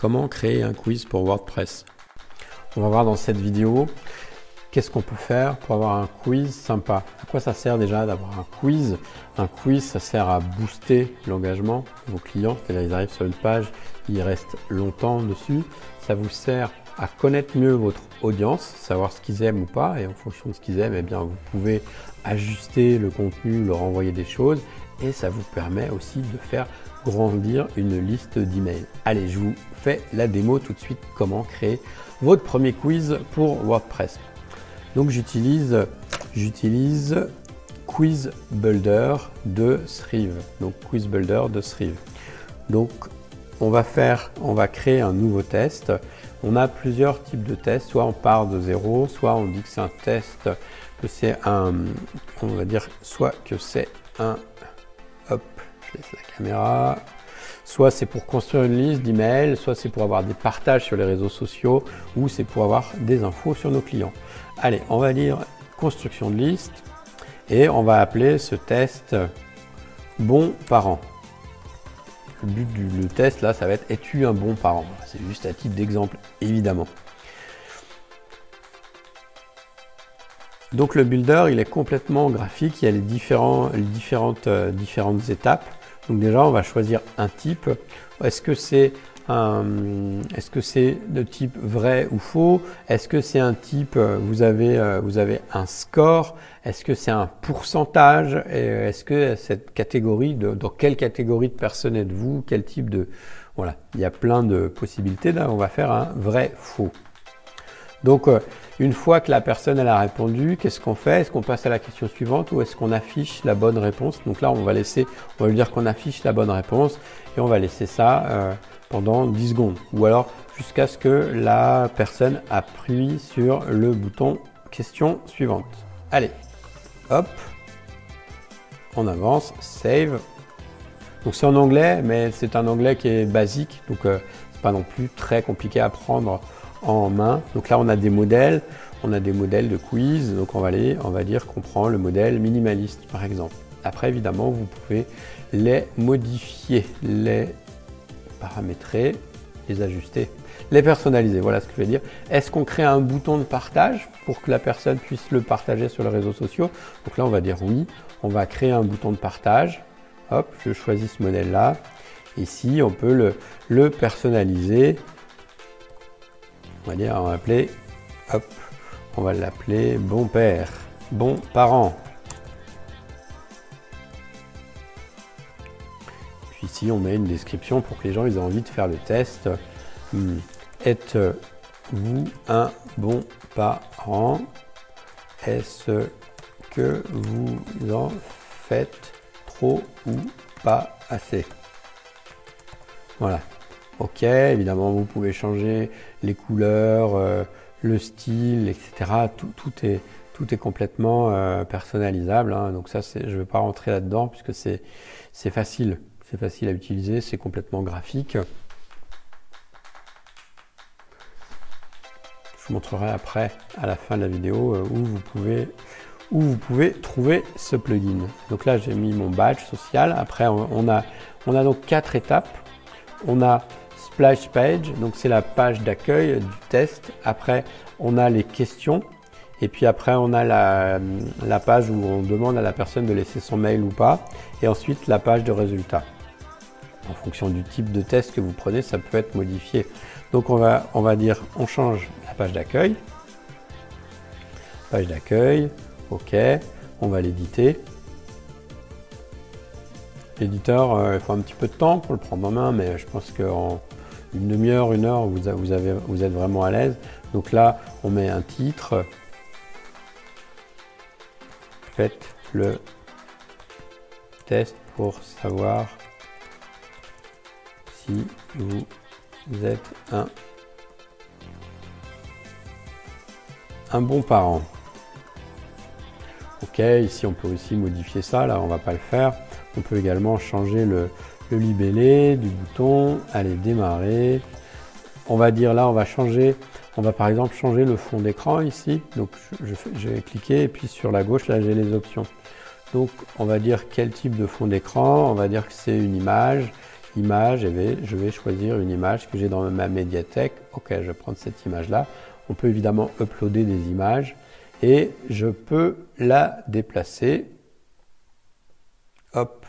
Comment créer un quiz pour WordPress? On va voir dans cette vidéo qu'est-ce qu'on peut faire pour avoir un quiz sympa. À quoi ça sert déjà d'avoir un quiz? Un quiz, ça sert à booster l'engagement de vos clients, c'est-à-dire ils arrivent sur une page, ils restent longtemps dessus. Ça vous sert à connaître mieux votre audience, savoir ce qu'ils aiment ou pas, et en fonction de ce qu'ils aiment, eh bien, vous pouvez ajuster le contenu, leur envoyer des choses, et ça vous permet aussi de faire grandir une liste d'emails. Allez, je vous fais la démo tout de suite, comment créer votre premier quiz pour WordPress. Donc j'utilise Quiz Builder de Thrive. Donc Quiz Builder de Thrive. Donc on va créer un nouveau test. On a plusieurs types de tests. Soit on part de zéro, soit on dit que c'est un test, que c'est un, on va dire, soit que c'est un, hop, je laisse la caméra. Soit c'est pour construire une liste d'emails, soit c'est pour avoir des partages sur les réseaux sociaux, ou c'est pour avoir des infos sur nos clients. Allez, on va dire construction de liste et on va appeler ce test bon parent. Le but du test là, ça va être es-tu un bon parent? C'est juste à titre d'exemple, évidemment. Donc le builder, il est complètement graphique, il y a les différentes étapes. Donc déjà, on va choisir un type. Est-ce que c'est de type vrai ou faux? Est-ce que c'est un type, vous avez un score? Est-ce que c'est un pourcentage? Est-ce que cette catégorie, dans quelle catégorie de personnes êtes-vous? Quel type de... Voilà, il y a plein de possibilités. Là, on va faire un vrai-faux. Donc, une fois que la personne elle a répondu, qu'est-ce qu'on fait? Est-ce qu'on passe à la question suivante ou est-ce qu'on affiche la bonne réponse? Donc là, on va lui dire qu'on affiche la bonne réponse et on va laisser ça pendant 10 secondes. Ou alors jusqu'à ce que la personne appuie sur le bouton question suivante. Allez, hop, on avance, save. Donc c'est en anglais, mais c'est un anglais qui est basique, donc c'est pas non plus très compliqué à prendre en main. Donc là on a des modèles de quiz, donc on va dire qu'on prend le modèle minimaliste par exemple. Après évidemment vous pouvez les modifier, les paramétrer, les ajuster, les personnaliser, voilà ce que je vais dire. Est-ce qu'on crée un bouton de partage pour que la personne puisse le partager sur les réseaux sociaux? Donc là on va dire oui, on va créer un bouton de partage. Hop, je choisis ce modèle là. Ici on peut le personnaliser. On va appeler, hop, on va l'appeler bon père, bon parent. Puis ici, on met une description pour que les gens aient envie de faire le test. Êtes-vous un bon parent? Est-ce que vous en faites trop ou pas assez? Voilà. Ok, évidemment, vous pouvez changer les couleurs, le style, etc. Tout est complètement personnalisable. Hein. Donc ça, je ne vais pas rentrer là-dedans puisque c'est facile. C'est facile à utiliser, c'est complètement graphique. Je vous montrerai après, à la fin de la vidéo, où vous pouvez trouver ce plugin. Donc là, j'ai mis mon badge social. Après, on a donc 4 étapes. On a Splash Page, donc c'est la page d'accueil du test. Après, on a les questions. Et puis après, on a la page où on demande à la personne de laisser son mail ou pas. Et ensuite, la page de résultats. En fonction du type de test que vous prenez, ça peut être modifié. Donc, on va dire, on change la page d'accueil. Page d'accueil, OK. On va l'éditer. L'éditeur, il faut un petit peu de temps pour le prendre en main, mais je pense qu'en une demi-heure, une heure, vous êtes vraiment à l'aise. Donc là, on met un titre. Faites le test pour savoir si vous êtes un bon parent. Ok, ici on peut aussi modifier ça, là on va pas le faire. On peut également changer le libellé du bouton. Allez, démarrer. On va dire là, on va par exemple changer le fond d'écran ici. Donc je vais cliquer et puis sur la gauche, là j'ai les options. Donc on va dire quel type de fond d'écran. On va dire que c'est une image. image, et je vais choisir une image que j'ai dans ma médiathèque. Ok, je vais prendre cette image-là. On peut évidemment uploader des images et je peux la déplacer. Hop,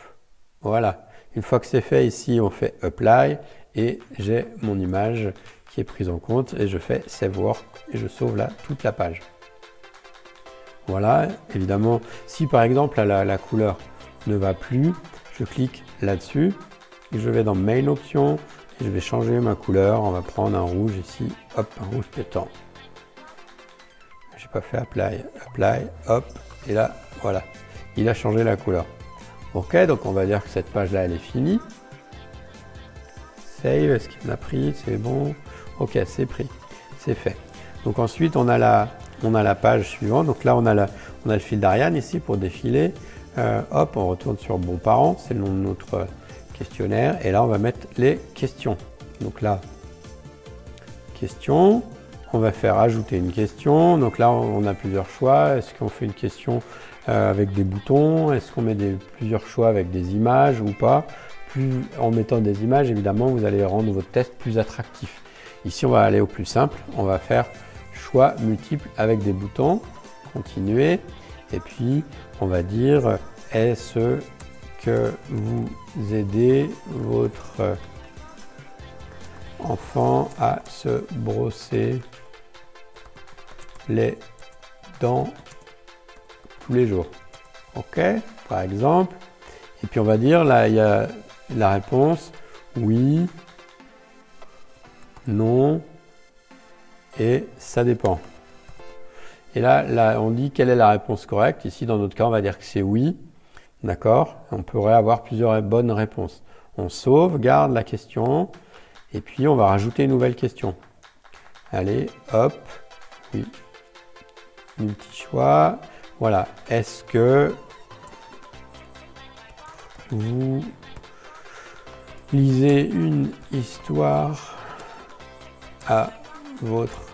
voilà. Une fois que c'est fait, ici, on fait Apply et j'ai mon image qui est prise en compte et je fais Save Work et je sauve là toute la page. Voilà, évidemment, si par exemple la couleur ne va plus, je clique là-dessus, je vais dans Main Options et je vais changer ma couleur. On va prendre un rouge ici, hop, un rouge pétant. J'ai pas fait Apply, Apply, hop, et là, voilà, il a changé la couleur. Ok, donc on va dire que cette page-là, elle est finie. Save, est-ce qu'il m'a pris? C'est bon. Ok, c'est pris, c'est fait. Donc ensuite, on a la page suivante. Donc là, on a le fil d'Ariane ici pour défiler. Hop, on retourne sur Bon Parent, c'est le nom de notre questionnaire. Et là, on va mettre les questions. Donc là, questions. On va faire ajouter une question. Donc là, on a plusieurs choix. Est-ce qu'on fait une question avec des boutons? Est-ce qu'on met plusieurs choix avec des images ou pas? En mettant des images, évidemment, vous allez rendre votre test plus attractif. Ici, on va aller au plus simple. On va faire choix multiples avec des boutons. Continuer. Et puis, on va dire, est-ce que vous aidez votre enfant à se brosser les dents tous les jours? Ok, par exemple. Et puis on va dire, là, il y a la réponse oui, non et ça dépend. Et là, on dit quelle est la réponse correcte. Ici, dans notre cas, on va dire que c'est oui. D'accord? On pourrait avoir plusieurs bonnes réponses. On sauvegarde la question et puis on va rajouter une nouvelle question. Allez, hop, oui. Multi-choix. Voilà. Est-ce que vous lisez une histoire à votre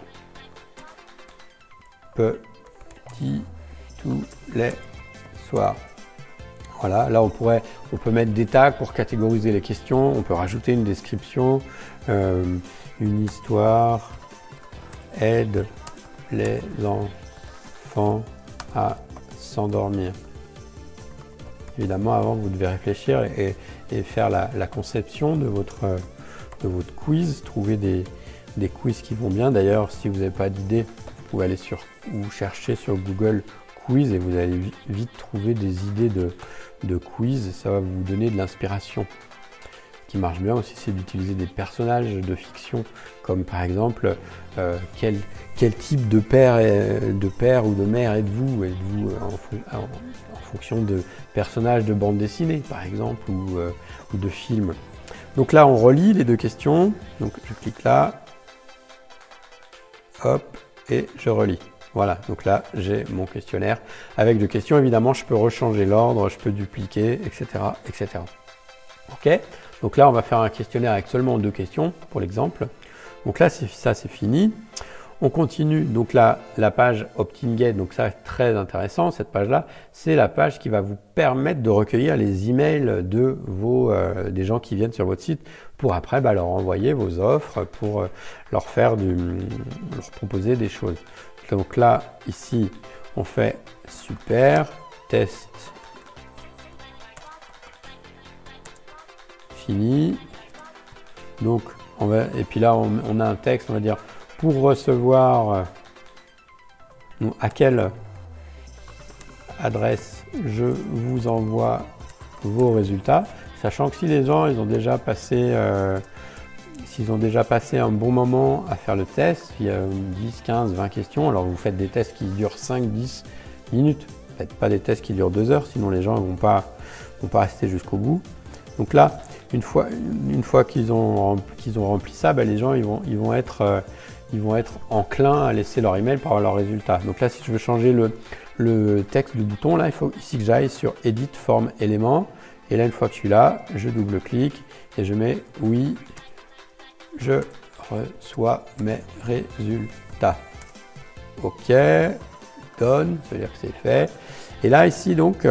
petit tous les soirs? Voilà, là on peut mettre des tags pour catégoriser les questions, on peut rajouter une description, une histoire aide les enfants à s'endormir. Évidemment, avant vous devez réfléchir et faire la conception de votre quiz, trouver des quiz qui vont bien. D'ailleurs, si vous n'avez pas d'idée, vous pouvez aller ou chercher sur Google quiz et vous allez vite trouver des idées de quiz. Ça va vous donner de l'inspiration. Ce qui marche bien aussi, c'est d'utiliser des personnages de fiction, comme par exemple quel type de père ou de mère êtes-vous? Êtes-vous en fonction de personnages de bande dessinée, par exemple, ou de films. Donc là, on relie les deux questions. Donc je clique là, hop, et je relis. Voilà, donc là, j'ai mon questionnaire avec deux questions. Évidemment, je peux rechanger l'ordre, je peux dupliquer, etc., etc. Ok, donc là, on va faire un questionnaire avec seulement deux questions, pour l'exemple. Donc là, ça, c'est fini. On continue, donc là, la page Opt-in Get, donc ça, c'est très intéressant, cette page-là, c'est la page qui va vous permettre de recueillir les emails des gens qui viennent sur votre site pour après leur envoyer vos offres, pour leur proposer des choses. Donc là, ici, on fait super, test, fini. Donc, et puis là, on a un texte, on va dire, pour recevoir à quelle adresse je vous envoie vos résultats, sachant que si les gens ils ont déjà passé s'ils ont déjà passé un bon moment à faire le test, il y a 10, 15, 20 questions, alors vous faites des tests qui durent 5, 10 minutes, faites pas des tests qui durent 2 heures, sinon les gens ne vont pas rester jusqu'au bout. Donc là, une fois qu'ils ont rempli ça, les gens ils vont être enclins à laisser leur email pour avoir leurs résultats. Donc là, si je veux changer le texte du bouton, là, il faut ici que j'aille sur Edit Forme Éléments. Et là, une fois que je suis là, je double-clique et je mets oui, je reçois mes résultats. OK, done, ça veut dire que c'est fait. Et là, ici, donc,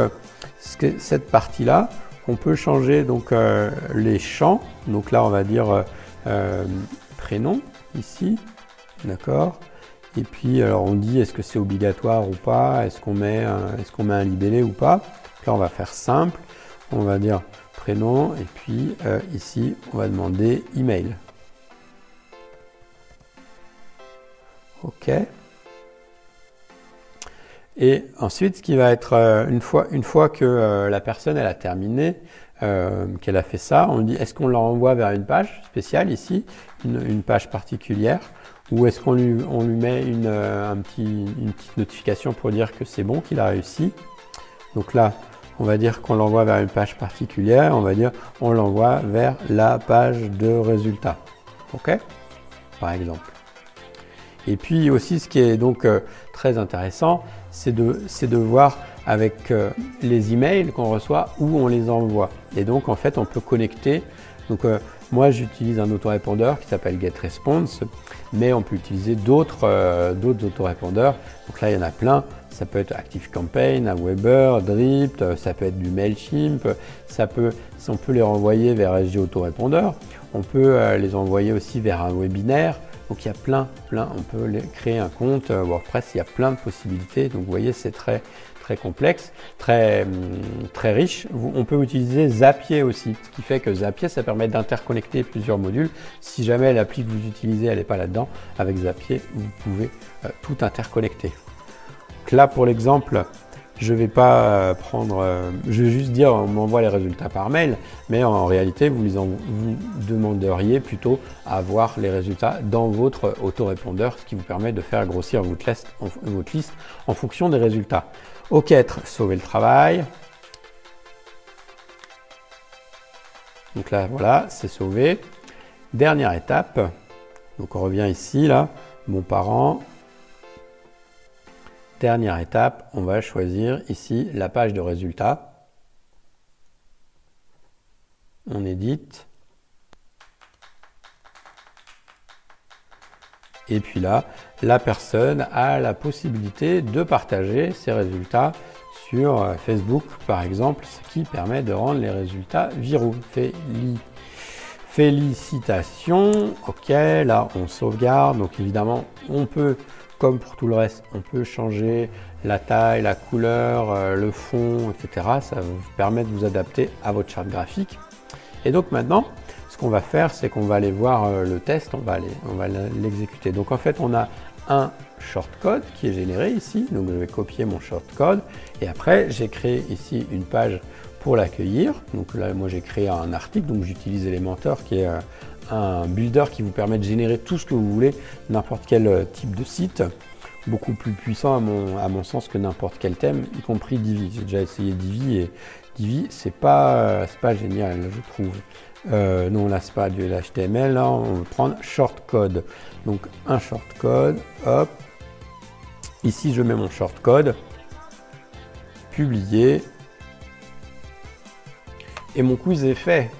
cette partie-là, on peut changer donc les champs. Donc là, on va dire prénom ici, d'accord. Et puis alors on dit est-ce que c'est obligatoire ou pas, est-ce qu'on met un libellé ou pas. Là, on va faire simple. On va dire prénom et puis ici, on va demander email. OK. Et ensuite, ce qui va être, une fois que la personne elle a terminé, qu'elle a fait ça, on dit est-ce qu'on la renvoie vers une page spéciale ici, une page particulière, ou est-ce qu'on lui met une petite notification pour dire que c'est bon, qu'il a réussi. Donc là, on va dire qu'on l'envoie vers une page particulière, on va dire on l'envoie vers la page de résultats. OK, par exemple. Et puis aussi, ce qui est donc très intéressant, c'est de voir avec les emails qu'on reçoit où on les envoie. Et donc, en fait, on peut connecter. Donc, moi, j'utilise un autorépondeur qui s'appelle GetResponse, mais on peut utiliser d'autres autorépondeurs. Donc là, il y en a plein. Ça peut être ActiveCampaign, Aweber, Drift, ça peut être du Mailchimp. On peut les renvoyer vers SG Autorépondeur. On peut les envoyer aussi vers un webinaire. Donc il y a plein, on peut créer un compte WordPress, il y a plein de possibilités. Donc vous voyez, c'est très complexe, très riche. On peut utiliser Zapier aussi, ce qui fait que Zapier, ça permet d'interconnecter plusieurs modules. Si jamais l'appli que vous utilisez, elle n'est pas là-dedans, avec Zapier, vous pouvez tout interconnecter. Donc là, pour l'exemple, je vais pas je vais juste dire on m'envoie les résultats par mail, mais en réalité vous demanderiez plutôt à avoir les résultats dans votre autorépondeur, ce qui vous permet de faire grossir votre liste en fonction des résultats. OK, sauver le travail. Donc là voilà, c'est sauvé. Dernière étape. Donc on revient ici là, mon parent. Dernière étape, on va choisir ici la page de résultats. On édite. Et puis là, la personne a la possibilité de partager ses résultats sur Facebook, par exemple, ce qui permet de rendre les résultats viraux. Félicitations. OK, là, on sauvegarde. Donc évidemment, on peut... Comme pour tout le reste, on peut changer la taille, la couleur, le fond, etc. Ça va vous permettre de vous adapter à votre charte graphique. Et donc maintenant, ce qu'on va faire, c'est qu'on va aller voir le test, on va l'exécuter. Donc en fait, on a un shortcode qui est généré ici. Donc je vais copier mon shortcode et après, j'ai créé ici une page pour l'accueillir. Donc là, moi, j'ai créé un article. Donc j'utilise Elementor qui est un builder qui vous permet de générer tout ce que vous voulez, n'importe quel type de site, beaucoup plus puissant à mon sens que n'importe quel thème, y compris Divi. J'ai déjà essayé Divi et Divi, c'est pas génial, je trouve. Non, là, c'est pas du HTML, là, on va prendre shortcode. Donc, un shortcode, hop. Ici, je mets mon shortcode, publier, et mon quiz est fait.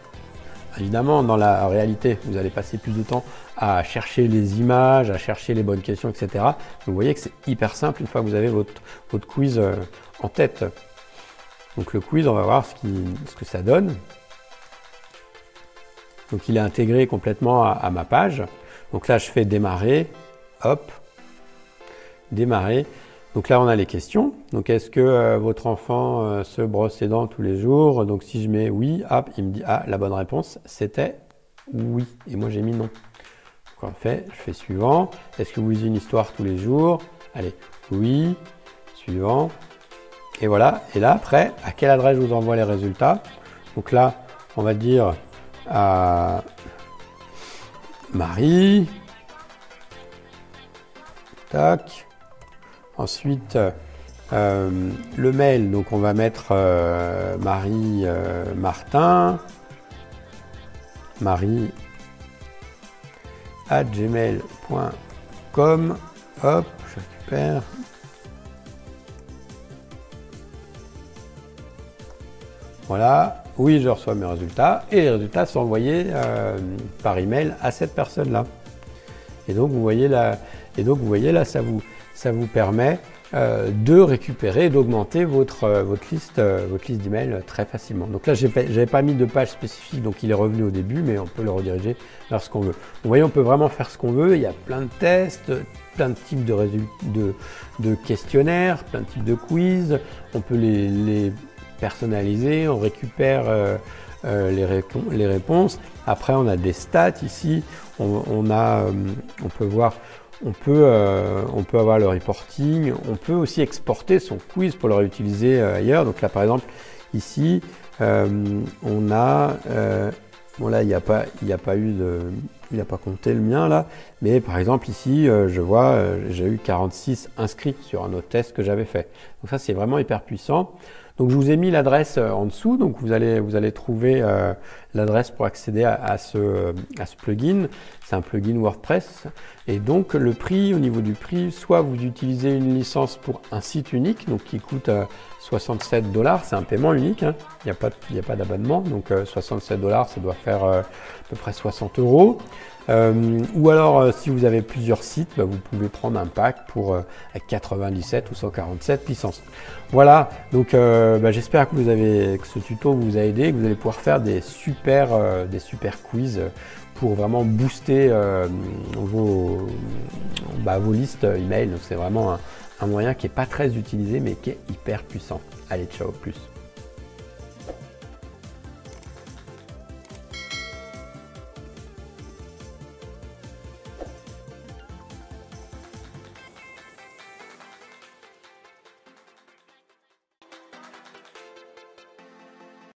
Évidemment, dans la réalité, vous allez passer plus de temps à chercher les images, à chercher les bonnes questions, etc. Vous voyez que c'est hyper simple une fois que vous avez votre quiz en tête. Donc le quiz, on va voir ce que ça donne. Donc il est intégré complètement à ma page. Donc là, je fais démarrer, hop, démarrer. Donc là, on a les questions. Donc, est-ce que votre enfant se brosse les dents tous les jours? Donc, si je mets oui, hop, il me dit, ah, la bonne réponse, c'était oui. Et moi, j'ai mis non. Donc, en fait, je fais suivant. Est-ce que vous lisez une histoire tous les jours? Allez, oui, suivant. Et voilà. Et là, après, à quelle adresse je vous envoie les résultats? Donc là, on va dire à Marie. Tac. Ensuite, le mail, donc on va mettre Marie Martin, marie@gmail.com. Hop, je récupère. Voilà, oui, je reçois mes résultats et les résultats sont envoyés par email à cette personne-là. Et donc vous voyez là, ça vous permet de récupérer, d'augmenter votre liste d'email très facilement. Donc là, j'avais pas mis de page spécifique, donc il est revenu au début, mais on peut le rediriger vers ce qu'on veut. Donc, vous voyez, on peut vraiment faire ce qu'on veut. Il y a plein de tests, plein de types de questionnaires, plein de types de quiz. On peut les personnaliser, on récupère les réponses. Après, on a des stats ici. On peut voir. On peut avoir le reporting, on peut aussi exporter son quiz pour le réutiliser ailleurs. Donc là, par exemple, ici, on a, bon là, il n'a pas compté le mien là, mais par exemple ici, je vois, j'ai eu 46 inscrits sur un autre test que j'avais fait. Donc ça, c'est vraiment hyper puissant. Donc je vous ai mis l'adresse en dessous, donc vous allez trouver l'adresse pour accéder à ce plugin. C'est un plugin WordPress et donc le prix, au niveau du prix, soit vous utilisez une licence pour un site unique, donc qui coûte 67 $, c'est un paiement unique, hein. Il n'y a pas d'abonnement, donc 67 $, ça doit faire à peu près 60 €. Ou alors si vous avez plusieurs sites, bah, vous pouvez prendre un pack pour 97 ou 147 licences. Voilà, donc bah, j'espère que ce tuto vous a aidé, que vous allez pouvoir faire des super quiz pour vraiment booster vos listes email. Donc c'est vraiment un moyen qui n'est pas très utilisé mais qui est hyper puissant. Allez, ciao, plus.